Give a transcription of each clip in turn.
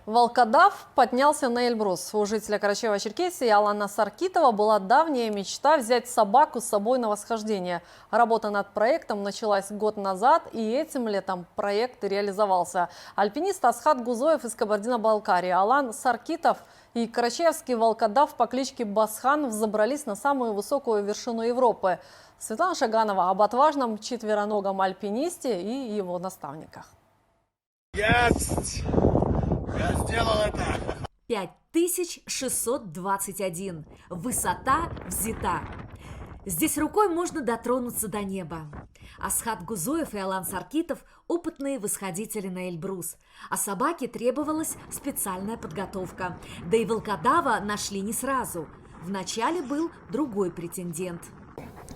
Волкодав поднялся на Эльбрус. У жителя Карачаева-Черкесии Алана Саркитова была давняя мечта взять собаку с собой на восхождение. Работа над проектом началась год назад, и этим летом проект реализовался. Альпинист Асхат Гузоев из Кабардино-Балкарии, Алан Саркитов и карачаевский волкодав по кличке Басхан взобрались на самую высокую вершину Европы. Светлана Шаганова об отважном четвероногом альпинисте и его наставниках. Я сделал это! 5621. Высота взята. Здесь рукой можно дотронуться до неба. Асхат Гузоев и Алан Саркитов – опытные восходители на Эльбрус. А собаке требовалась специальная подготовка. Да и волкодава нашли не сразу. Вначале был другой претендент.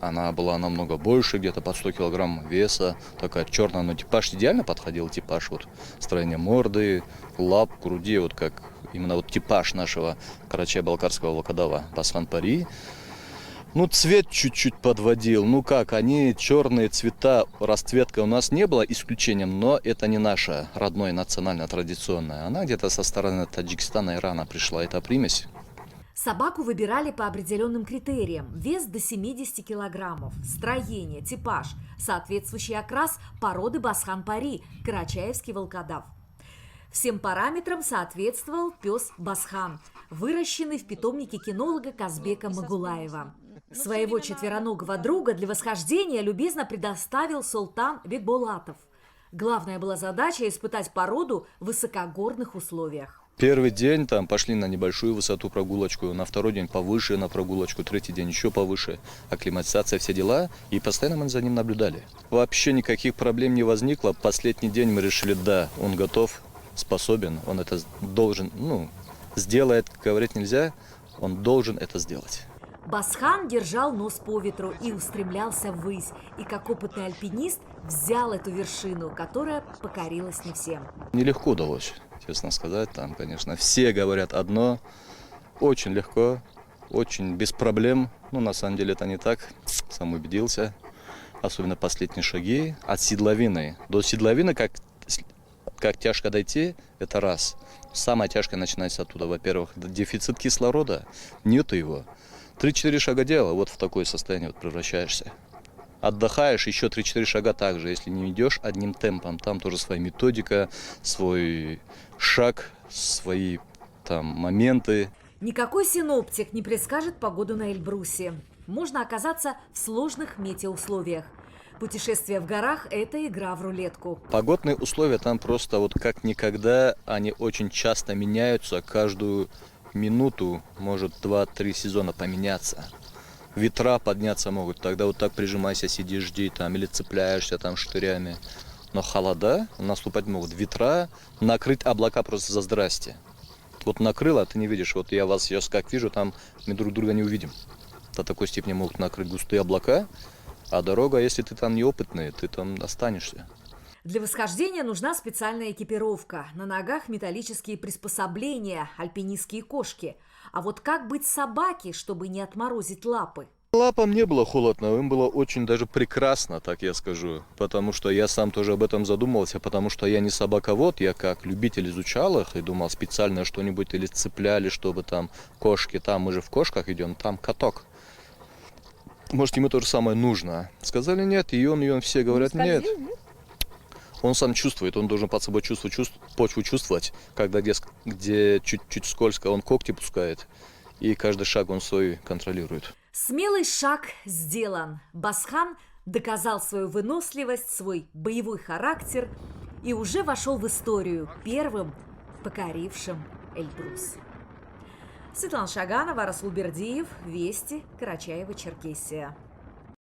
Она была намного больше, где-то под 100 килограмм веса, такая черная, но типаж идеально подходил, типаж вот строение морды, лап, груди, вот как именно вот типаж нашего карачаево-балкарского волкодава Басхан Пари. Ну, цвет чуть-чуть подводил, ну как, они черные цвета, расцветка у нас не было исключением, но это не наша родная национально-традиционная, она где-то со стороны Таджикистана, Ирана пришла, эта примесь. Собаку выбирали по определенным критериям. Вес до 70 килограммов, строение, типаж, соответствующий окрас породы Басхан Пари, карачаевский волкодав. Всем параметрам соответствовал пес Басхан, выращенный в питомнике кинолога Казбека Магулаева. Своего четвероногого друга для восхождения любезно предоставил Султан Бекболатов. Главная была задача испытать породу в высокогорных условиях. Первый день там пошли на небольшую высоту прогулочку, на второй день повыше на прогулочку, третий день еще повыше, акклиматизация, все дела, и постоянно мы за ним наблюдали. Вообще никаких проблем не возникло. Последний день мы решили, да, он готов, способен, он это должен, сделает, говорить нельзя, он должен это сделать. Басхан держал нос по ветру и устремлялся ввысь, и как опытный альпинист взял эту вершину, которая покорилась не всем. Нелегко удалось. Честно сказать, там, конечно, все говорят одно, очень легко, очень без проблем. Но на самом деле это не так, сам убедился. Особенно последние шаги от седловины. До седловины, как тяжко дойти, это раз. Самое тяжкое начинается оттуда. Во-первых, дефицит кислорода, нету его. 3-4 шага делал, вот в такое состояние вот превращаешься. Отдыхаешь, еще 3-4 шага также, если не идешь одним темпом. Там тоже своя методика, свой шаг, свои там моменты. Никакой синоптик не предскажет погоду на Эльбрусе. Можно оказаться в сложных метеоусловиях. Путешествие в горах – это игра в рулетку. Погодные условия там просто вот как никогда, они очень часто меняются. Каждую минуту может 2-3 сезона поменяться. Ветра подняться могут, тогда вот так прижимайся, сиди, жди там, или цепляешься там штырями. Но холода наступать могут, ветра, накрыть облака просто за здрасте. Вот накрыло, ты не видишь, вот я вас сейчас как вижу, там мы друг друга не увидим. До такой степени могут накрыть густые облака, а дорога, если ты там неопытный, ты там останешься. Для восхождения нужна специальная экипировка. На ногах металлические приспособления, альпинистские кошки. А вот как быть собаке, чтобы не отморозить лапы? Лапам не было холодно, им было очень даже прекрасно, так я скажу. Потому что я сам тоже об этом задумывался, потому что я не собаковод, я как любитель изучал их и думал специально что-нибудь или цепляли, чтобы там кошки, там мы же в кошках идем, там каток. Может, ему то же самое нужно. Сказали нет, и он все говорят нет. Он сам чувствует, он должен под собой почву чувствовать, когда где чуть-чуть скользко, он когти пускает, и каждый шаг он свой контролирует. Смелый шаг сделан. Басхан доказал свою выносливость, свой боевой характер и уже вошел в историю первым покорившим Эльбрус. Светлана Шаганова, Расул Бердиев, Вести, Карачаево-Черкесия.